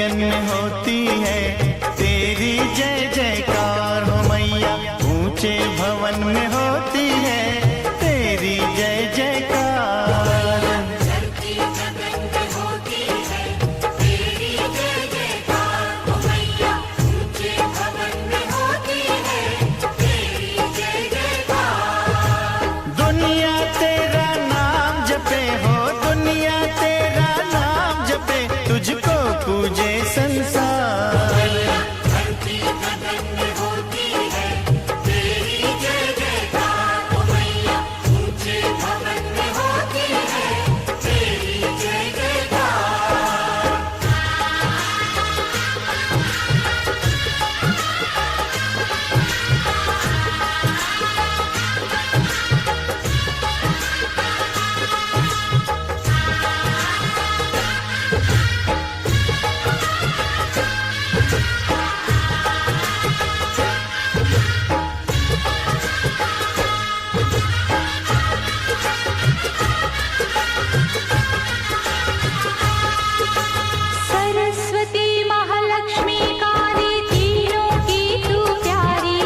गगन में होती है तेरी जय जयकार हो मैया, ऊंचे भवन में होती है तेरी जय जयकार। धरती गगन में होती है तेरी जय जयकार हो मैया, ऊंचे भवन में होती है तेरी जय जयकार। दुनिया तेरा नाम जपे हो, दुनिया तेरा नाम जपे, तुझको पूजे संसार। धरती गगन में होती है तेरी जय जयकार हो मैया, ऊंचे भवन में होती है तेरी जय जयकार। सरस्वती महालक्ष्मी काली तीनों की तू प्यारी,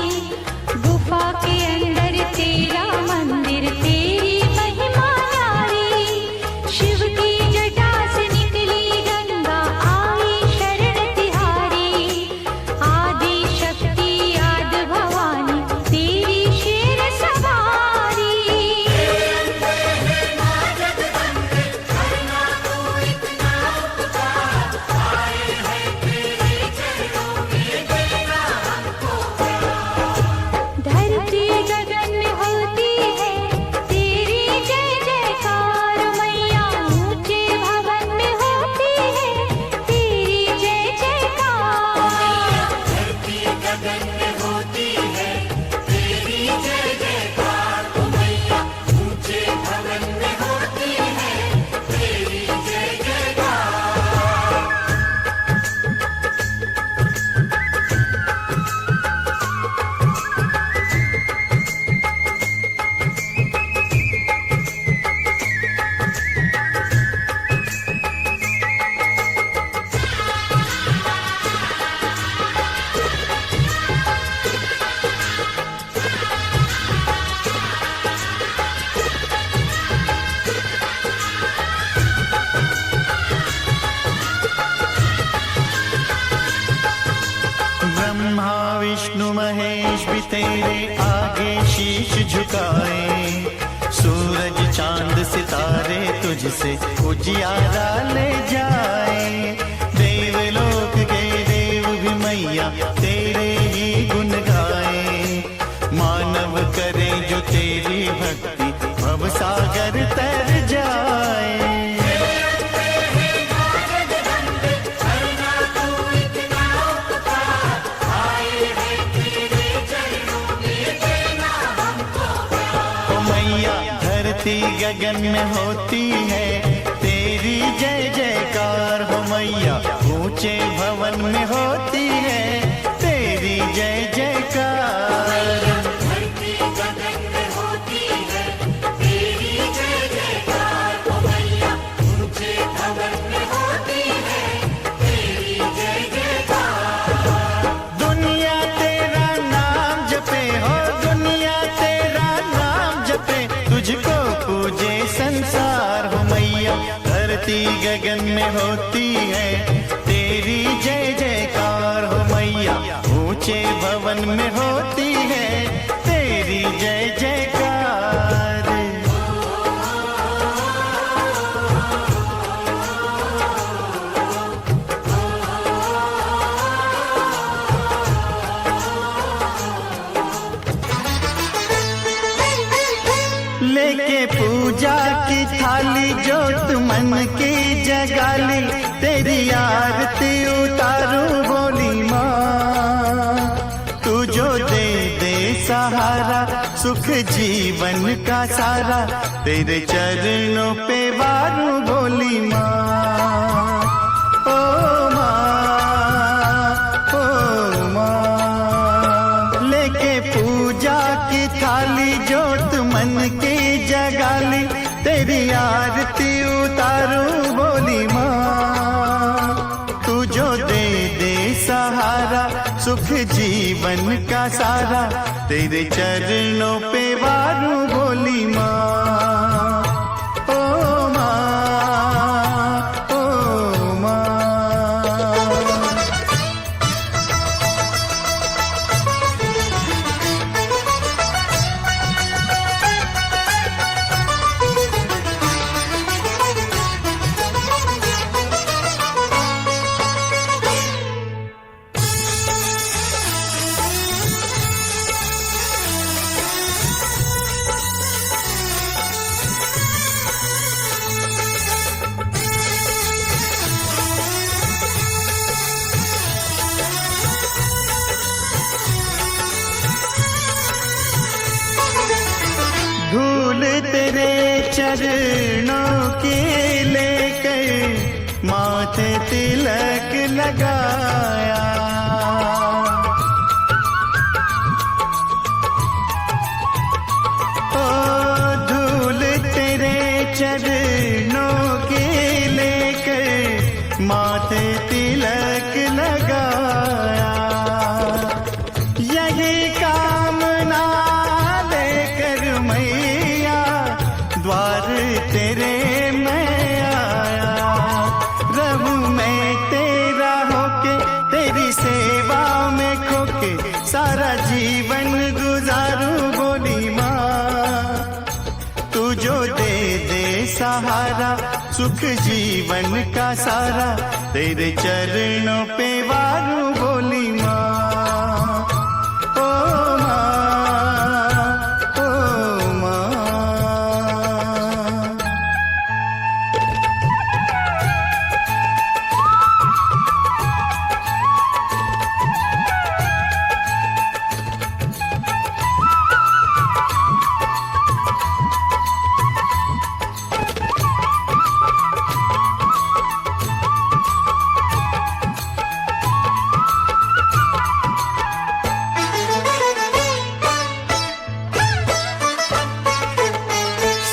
गुफा के अंदर तेरा मंदिर तेरी महिमा न्यारी। शिव की जटा से निकली गंगा आई शरण तिहारी, आदि शक्ति आद भवानी तेरी शेर सवारी। धरती गगन में होती है तेरी जय जयकार मैया, ऊंचे भवन में होती है तेरी जय जयकार। धरती गगन में होती है तेरी जय जयकार हो मैया, ऊंचे भवन में होती है तेरी जय जयकार। ब्रह्मा विष्णु महेश भी तेरे आगे शीश झुकाए, सूरज चांद सितारे तुझसे उजियारा ले जाए। देवलोक के देव भी मैया तेरे ही गुण गाए, मानव करे जो तेरी भक्ति भव सागर तर जाए। ओ मैया धरती गगन में होती है तेरी जय जयकार हो मैया, ऊंचे भवन में होती है तेरी जय जयकार। धरती गगन में होती है तेरी जय जयकार हो मैया, ऊंचे भवन में होती है तेरी जय जयकार। दुनिया तेरा नाम जपे हो, दुनिया तेरा नाम जपे, तुझको पूजे संसार हो मैया। धरती गगन में होती है तेरी जय जयकार हो मैया, ऊंचे भवन में होती है तेरी जय जयकार। लेके पूजा की थाली जोत मन की जगाली, तेरी आरती उतारू बोली माँ। तू जो दे दे सहारा सुख जीवन का सारा, तेरे चरणों पे वारू बोली माँ। ओ माँ, ओ माँ, लेके पूजा की थाली जोत मन की जगाली, तेरी आरती उतारू बोली माँ। तू जो दे सहारा सुख जीवन का सारा तेरे चरणों पे वारू बोली माँ। ओ माँ, ओ माँ। धूल तेरे चरणों की लेकर माथे तिलक लगाया। ओ धूल तेरे चरणों की लेकर माथे तिलक लगाया। यही कामना लेकर मैया द्वार तेरे मैं आया। रहूं मैं तेरा होके तेरी सेवा में खोके सारा जीवन गुजारूं बोली माँ। तू जो दे दे सहारा सुख जीवन का सारा तेरे चरणों पे वारू बोली माँ। ओ माँ, ओ माँ।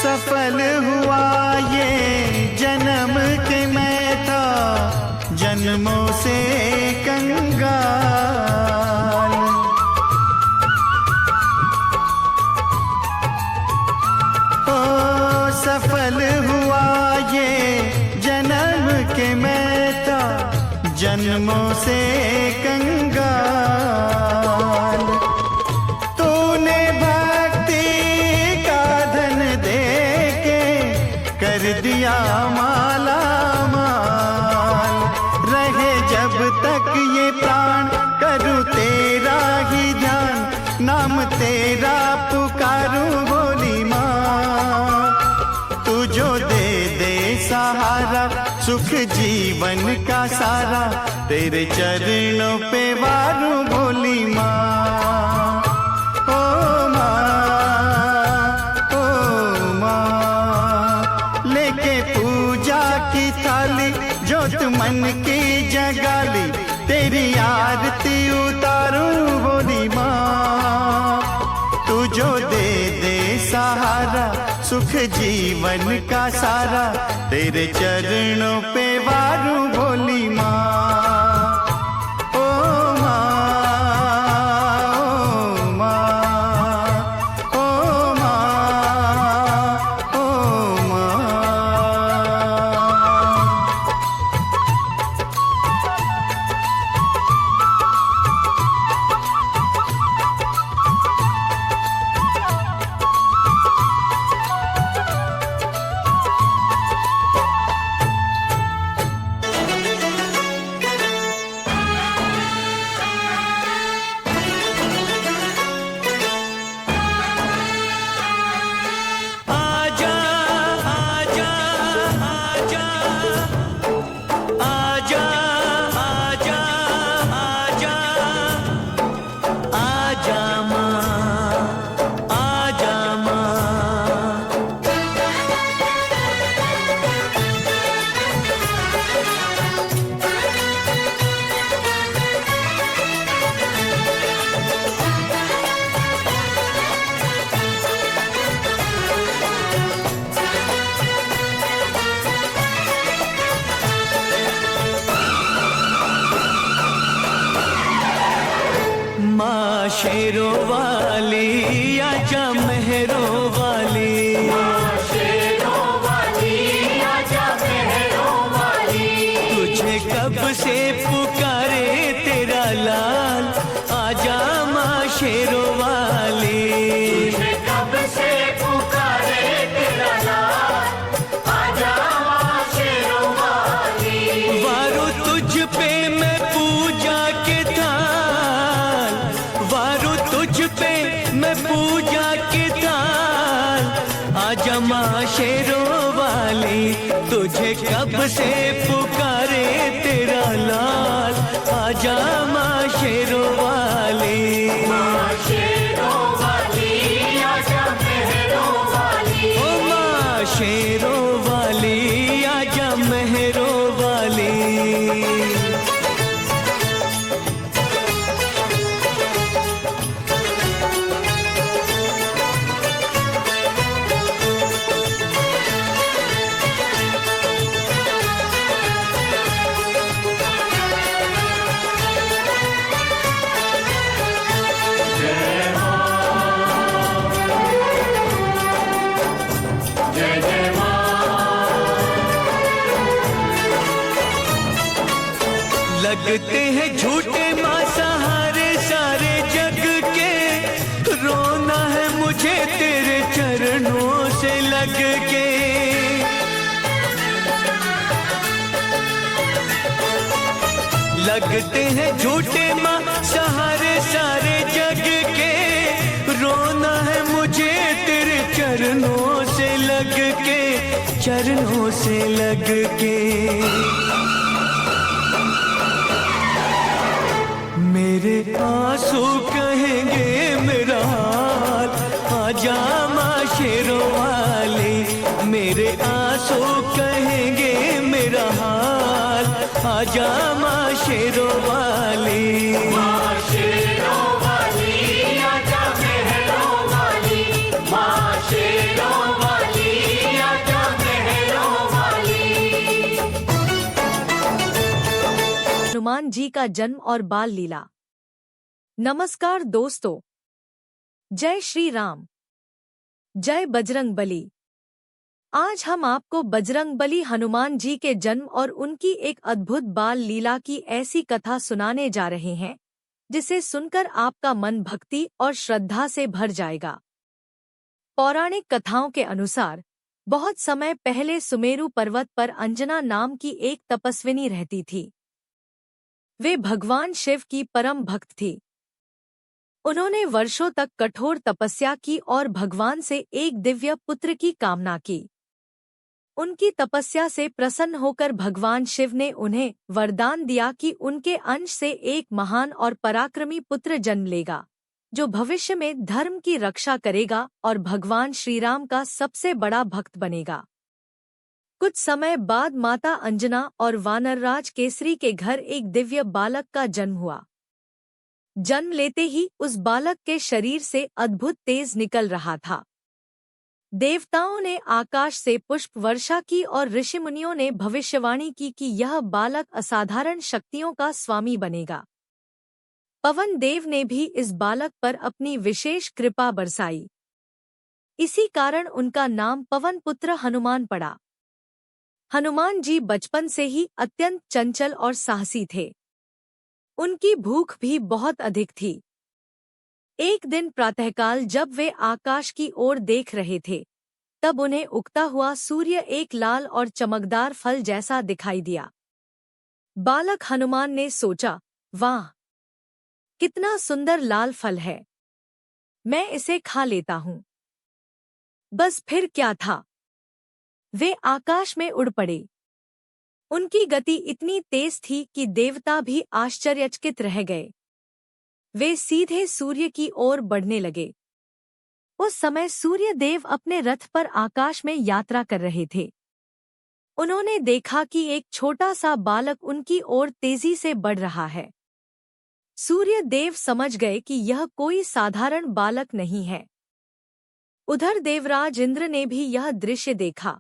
सफल हुआ ये जन्म के मैं था जन्मों से कंगाल। ओ सफल हुआ ये जन्म के मैं था जन्मों से कंगाल। तूने भक्ति का धन दे के कर दिया माला माल। रहे जब तक ये प्राण करूं तेरा ही ध्यान नाम तेरा पुकारूं बोली माँ। तू जो दे दे सहारा सुख जीवन का सारा तेरे चरणों पे वारू बोली माँ। ओ माँ, ओ माँ। लेके पूजा की थाली जोत मन की जगाली तेरी आरती उतारूं बोली माँ। तू जो दे दे सहारा सुख जीवन का सारा तेरे चरणों पे वारू बोली माँ। ओ माँ, ओ माँ, ओ माँ, ओ माँ। वाली आजा मेहरों वाली, शेरों वाली आजा मेहरों वाली, तुझे कब से पुकारे तेरा लाल, आजा माँ शेरों वाली। तुझे कब से पुकारे तेरा लाल, आजा माँ शेरों वाली। वारो तुझ पे मैं पूजा के थाल, वारो तुझ पे मैं पूजा के थाल, आजा माँ शेरों वाली, तुझे कब से पुकारे तेरा लाल, आजा माँ शेरों वाली। शेरों वाली आजा मेहरों वाली, ओ माँ शेरों वाली आजा मेहरों वाली। जय जय लगते हैं झूठे माँ सहारे सारे जग के, रोना है मुझे तेरे चरणों से लग के। लगते हैं झूठे माँ सहारे सारे जग के, रोना है मुझे तेरे चरणों से लग के, चरणों से लग के। मेरे आंसू कहेंगे मेरा हाल, आजा माँ शेरों वाली, मेरे आंसू कहेंगे मेरा हाल, आजा माँ शेरों वाली। शेरों वाली आजा मेहरों वाली, माँ शेरों वाली आजा मेहरों वाली। हनुमान जी का जन्म और बाल लीला। नमस्कार दोस्तों, जय श्री राम, जय बजरंग बली। आज हम आपको बजरंग बली हनुमान जी के जन्म और उनकी एक अद्भुत बाल लीला की ऐसी कथा सुनाने जा रहे हैं जिसे सुनकर आपका मन भक्ति और श्रद्धा से भर जाएगा। पौराणिक कथाओं के अनुसार बहुत समय पहले सुमेरु पर्वत पर अंजना नाम की एक तपस्विनी रहती थी। वे भगवान शिव की परम भक्त थी। उन्होंने वर्षों तक कठोर तपस्या की और भगवान से एक दिव्य पुत्र की कामना की। उनकी तपस्या से प्रसन्न होकर भगवान शिव ने उन्हें वरदान दिया कि उनके अंश से एक महान और पराक्रमी पुत्र जन्म लेगा, जो भविष्य में धर्म की रक्षा करेगा और भगवान श्रीराम का सबसे बड़ा भक्त बनेगा। कुछ समय बाद माता अंजना और वानरराज केसरी के घर एक दिव्य बालक का जन्म हुआ। जन्म लेते ही उस बालक के शरीर से अद्भुत तेज निकल रहा था। देवताओं ने आकाश से पुष्प वर्षा की और ऋषिमुनियों ने भविष्यवाणी की कि यह बालक असाधारण शक्तियों का स्वामी बनेगा। पवन देव ने भी इस बालक पर अपनी विशेष कृपा बरसाई। इसी कारण उनका नाम पवन पुत्र हनुमान पड़ा। हनुमान जी बचपन से ही अत्यंत चंचल और साहसी थे। उनकी भूख भी बहुत अधिक थी। एक दिन प्रातःकाल जब वे आकाश की ओर देख रहे थे, तब उन्हें उगता हुआ सूर्य एक लाल और चमकदार फल जैसा दिखाई दिया। बालक हनुमान ने सोचा, वाह, कितना सुंदर लाल फल है, मैं इसे खा लेता हूँ। बस फिर क्या था, वे आकाश में उड़ पड़े। उनकी गति इतनी तेज थी कि देवता भी आश्चर्यचकित रह गए। वे सीधे सूर्य की ओर बढ़ने लगे। उस समय सूर्य देव अपने रथ पर आकाश में यात्रा कर रहे थे। उन्होंने देखा कि एक छोटा सा बालक उनकी ओर तेजी से बढ़ रहा है। सूर्य देव समझ गए कि यह कोई साधारण बालक नहीं है। उधर देवराज इंद्र ने भी यह दृश्य देखा।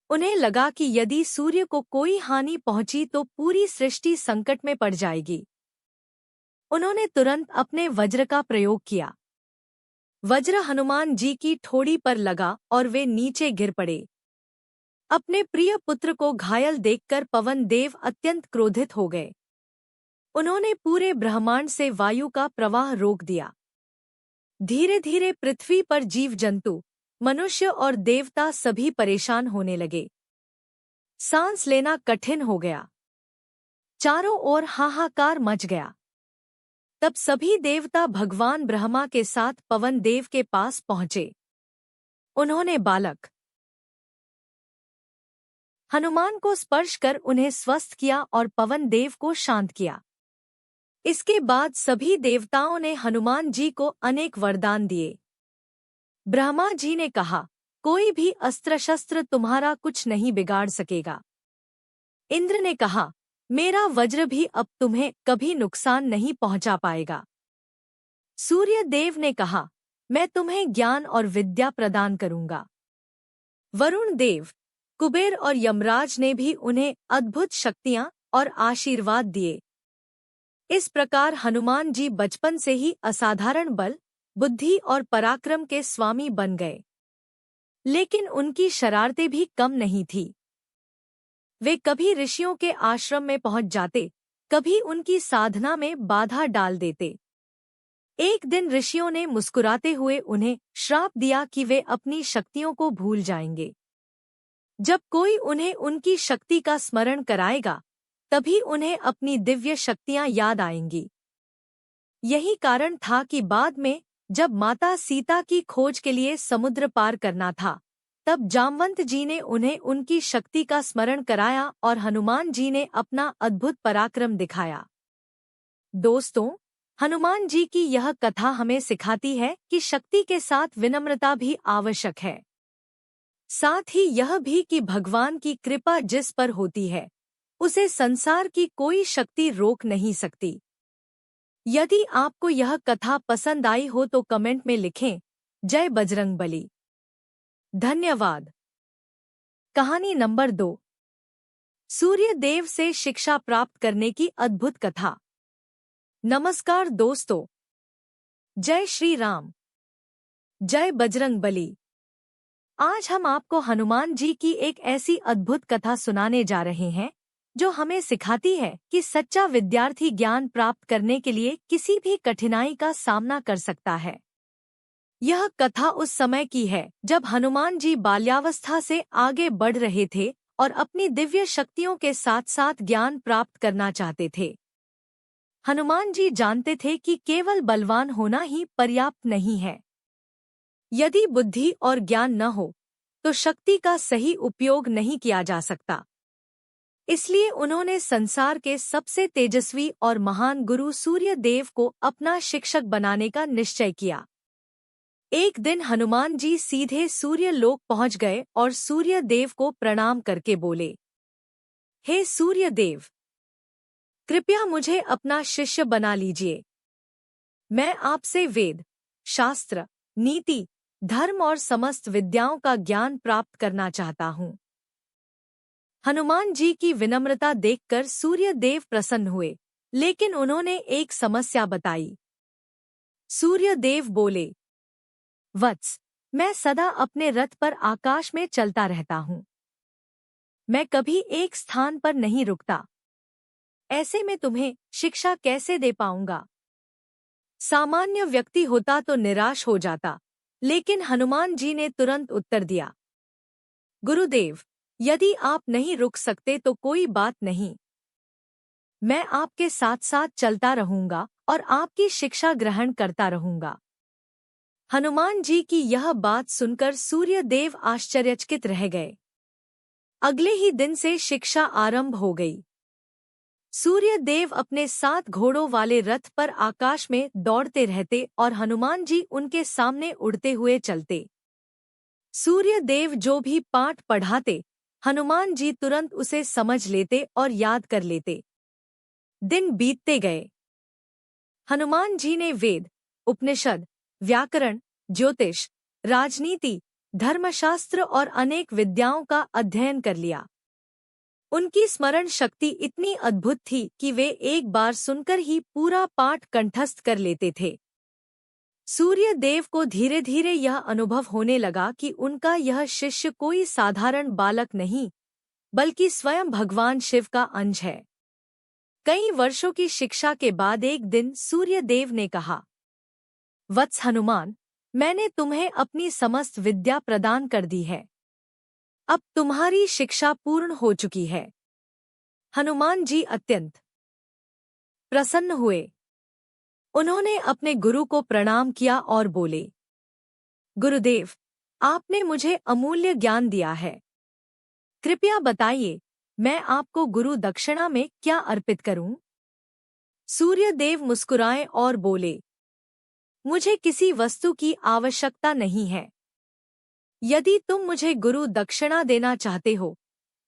उन्हें लगा कि यदि सूर्य को कोई हानि पहुंची तो पूरी सृष्टि संकट में पड़ जाएगी। उन्होंने तुरंत अपने वज्र का प्रयोग किया। वज्र हनुमान जी की ठोड़ी पर लगा और वे नीचे गिर पड़े। अपने प्रिय पुत्र को घायल देखकर पवन देव अत्यंत क्रोधित हो गए। उन्होंने पूरे ब्रह्मांड से वायु का प्रवाह रोक दिया। धीरे धीरे पृथ्वी पर जीव जंतु, मनुष्य और देवता सभी परेशान होने लगे। सांस लेना कठिन हो गया। चारों ओर हाहाकार मच गया। तब सभी देवता भगवान ब्रह्मा के साथ पवन देव के पास पहुंचे। उन्होंने बालक हनुमान को स्पर्श कर उन्हें स्वस्थ किया और पवन देव को शांत किया। इसके बाद सभी देवताओं ने हनुमान जी को अनेक वरदान दिए। ब्रह्मा जी ने कहा, कोई भी अस्त्र शस्त्र तुम्हारा कुछ नहीं बिगाड़ सकेगा। इंद्र ने कहा, मेरा वज्र भी अब तुम्हें कभी नुकसान नहीं पहुंचा पाएगा। सूर्य देव ने कहा, मैं तुम्हें ज्ञान और विद्या प्रदान करूंगा। वरुण देव, कुबेर और यमराज ने भी उन्हें अद्भुत शक्तियां और आशीर्वाद दिए। इस प्रकार हनुमान जी बचपन से ही असाधारण बल, बुद्धि और पराक्रम के स्वामी बन गए। लेकिन उनकी शरारतें भी कम नहीं थी। वे कभी ऋषियों के आश्रम में पहुंच जाते, कभी उनकी साधना में बाधा डाल देते। एक दिन ऋषियों ने मुस्कुराते हुए उन्हें श्राप दिया कि वे अपनी शक्तियों को भूल जाएंगे। जब कोई उन्हें उनकी शक्ति का स्मरण कराएगा, तभी उन्हें अपनी दिव्य शक्तियां याद आएंगी। यही कारण था कि बाद में जब माता सीता की खोज के लिए समुद्र पार करना था, तब जामवंत जी ने उन्हें उनकी शक्ति का स्मरण कराया और हनुमान जी ने अपना अद्भुत पराक्रम दिखाया। दोस्तों, हनुमान जी की यह कथा हमें सिखाती है कि शक्ति के साथ विनम्रता भी आवश्यक है। साथ ही यह भी कि भगवान की कृपा जिस पर होती है, उसे संसार की कोई शक्ति रोक नहीं सकती। यदि आपको यह कथा पसंद आई हो तो कमेंट में लिखें, जय बजरंगबली। धन्यवाद। कहानी नंबर 2, सूर्य देव से शिक्षा प्राप्त करने की अद्भुत कथा। नमस्कार दोस्तों, जय श्री राम, जय बजरंगबली। आज हम आपको हनुमान जी की एक ऐसी अद्भुत कथा सुनाने जा रहे हैं जो हमें सिखाती है कि सच्चा विद्यार्थी ज्ञान प्राप्त करने के लिए किसी भी कठिनाई का सामना कर सकता है। यह कथा उस समय की है जब हनुमान जी बाल्यावस्था से आगे बढ़ रहे थे और अपनी दिव्य शक्तियों के साथ साथ ज्ञान प्राप्त करना चाहते थे। हनुमान जी जानते थे कि केवल बलवान होना ही पर्याप्त नहीं है। यदि बुद्धि और ज्ञान न हो तो शक्ति का सही उपयोग नहीं किया जा सकता। इसलिए उन्होंने संसार के सबसे तेजस्वी और महान गुरु सूर्य देव को अपना शिक्षक बनाने का निश्चय किया। एक दिन हनुमान जी सीधे सूर्य लोक पहुंच गए और सूर्य देव को प्रणाम करके बोले, हे सूर्य देव, कृपया मुझे अपना शिष्य बना लीजिए। मैं आपसे वेद, शास्त्र, नीति, धर्म और समस्त विद्याओं का ज्ञान प्राप्त करना चाहता हूँ। हनुमान जी की विनम्रता देखकर सूर्य देव प्रसन्न हुए, लेकिन उन्होंने एक समस्या बताई। सूर्य देव बोले, वत्स, मैं सदा अपने रथ पर आकाश में चलता रहता हूँ। मैं कभी एक स्थान पर नहीं रुकता। ऐसे में तुम्हें शिक्षा कैसे दे पाऊंगा? सामान्य व्यक्ति होता तो निराश हो जाता, लेकिन हनुमान जी ने तुरंत उत्तर दिया, गुरुदेव, यदि आप नहीं रुक सकते तो कोई बात नहीं। मैं आपके साथ साथ चलता रहूंगा और आपकी शिक्षा ग्रहण करता रहूंगा। हनुमान जी की यह बात सुनकर सूर्य देव आश्चर्यचकित रह गए। अगले ही दिन से शिक्षा आरंभ हो गई। सूर्य देव अपने 7 घोड़ों वाले रथ पर आकाश में दौड़ते रहते और हनुमान जी उनके सामने उड़ते हुए चलते। सूर्य देव जो भी पाठ पढ़ाते, हनुमान जी तुरंत उसे समझ लेते और याद कर लेते। दिन बीतते गए। हनुमान जी ने वेद, उपनिषद, व्याकरण, ज्योतिष, राजनीति, धर्मशास्त्र और अनेक विद्याओं का अध्ययन कर लिया। उनकी स्मरण शक्ति इतनी अद्भुत थी कि वे एक बार सुनकर ही पूरा पाठ कंठस्थ कर लेते थे। सूर्य देव को धीरे धीरे यह अनुभव होने लगा कि उनका यह शिष्य कोई साधारण बालक नहीं, बल्कि स्वयं भगवान शिव का अंश है। कई वर्षों की शिक्षा के बाद एक दिन सूर्य देव ने कहा, वत्स हनुमान, मैंने तुम्हें अपनी समस्त विद्या प्रदान कर दी है। अब तुम्हारी शिक्षा पूर्ण हो चुकी है। हनुमान जी अत्यंत प्रसन्न हुए। उन्होंने अपने गुरु को प्रणाम किया और बोले, गुरुदेव, आपने मुझे अमूल्य ज्ञान दिया है। कृपया बताइए, मैं आपको गुरु दक्षिणा में क्या अर्पित करूं? सूर्य देव मुस्कुराए और बोले, मुझे किसी वस्तु की आवश्यकता नहीं है। यदि तुम मुझे गुरु दक्षिणा देना चाहते हो,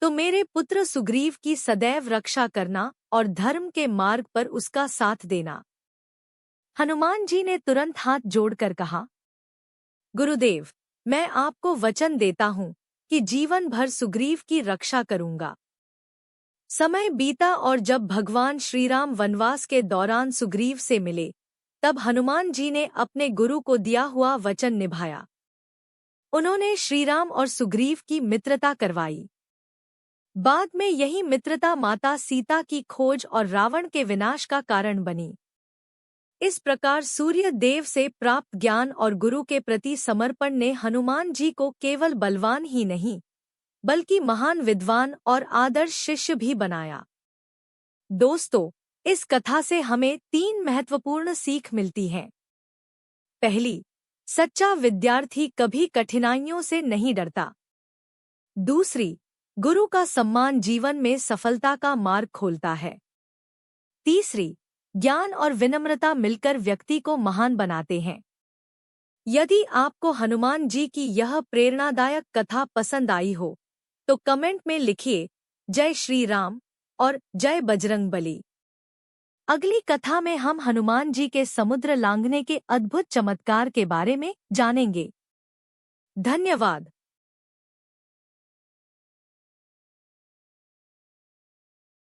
तो मेरे पुत्र सुग्रीव की सदैव रक्षा करना और धर्म के मार्ग पर उसका साथ देना। हनुमान जी ने तुरंत हाथ जोड़कर कहा, गुरुदेव, मैं आपको वचन देता हूं कि जीवन भर सुग्रीव की रक्षा करूंगा। समय बीता और जब भगवान श्रीराम वनवास के दौरान सुग्रीव से मिले, तब हनुमान जी ने अपने गुरु को दिया हुआ वचन निभाया। उन्होंने श्रीराम और सुग्रीव की मित्रता करवाई। बाद में यही मित्रता माता सीता की खोज और रावण के विनाश का कारण बनी। इस प्रकार सूर्य देव से प्राप्त ज्ञान और गुरु के प्रति समर्पण ने हनुमान जी को केवल बलवान ही नहीं, बल्कि महान विद्वान और आदर्श शिष्य भी बनाया। दोस्तों, इस कथा से हमें 3 महत्वपूर्ण सीख मिलती हैं। पहली, सच्चा विद्यार्थी कभी कठिनाइयों से नहीं डरता। दूसरी, गुरु का सम्मान जीवन में सफलता का मार्ग खोलता है। तीसरी, ज्ञान और विनम्रता मिलकर व्यक्ति को महान बनाते हैं। यदि आपको हनुमान जी की यह प्रेरणादायक कथा पसंद आई हो, तो कमेंट में लिखिए जय श्री राम और जय बजरंगबली। अगली कथा में हम हनुमान जी के समुद्र लांघने के अद्भुत चमत्कार के बारे में जानेंगे। धन्यवाद।